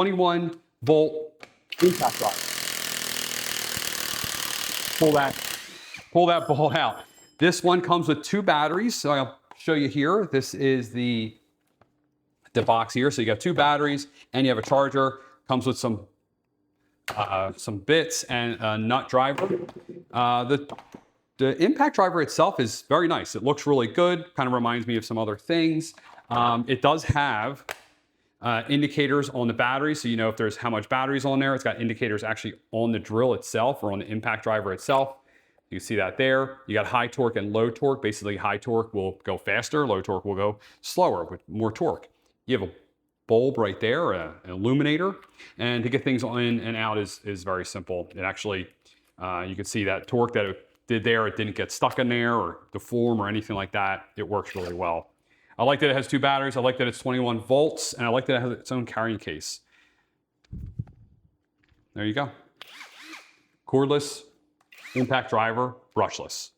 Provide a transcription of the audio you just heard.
21-volt impact driver. Pull that bolt out. This one comes with 2 batteries, so I'll show you here. This is the box here. So you got 2 batteries and you have a charger. Comes with some bits and a nut driver. The impact driver itself is very nice. It looks really good. Kind of reminds me of some other things. It does have indicators on the battery, so you know if there's how much battery's on there. It's got indicators actually on the drill itself or on the impact driver itself. You see that there. You got high torque and low torque. Basically, high torque will go faster, low torque will go slower with more torque. You have a bulb right there, an illuminator, and to get things in and out is very simple. It actually, you can see that torque that it did there, it didn't get stuck in there or deform or anything like that. It works really well. I like that it has 2 batteries. I like that it's 21 volts, and I like that it has its own carrying case. There you go. Cordless impact driver, brushless.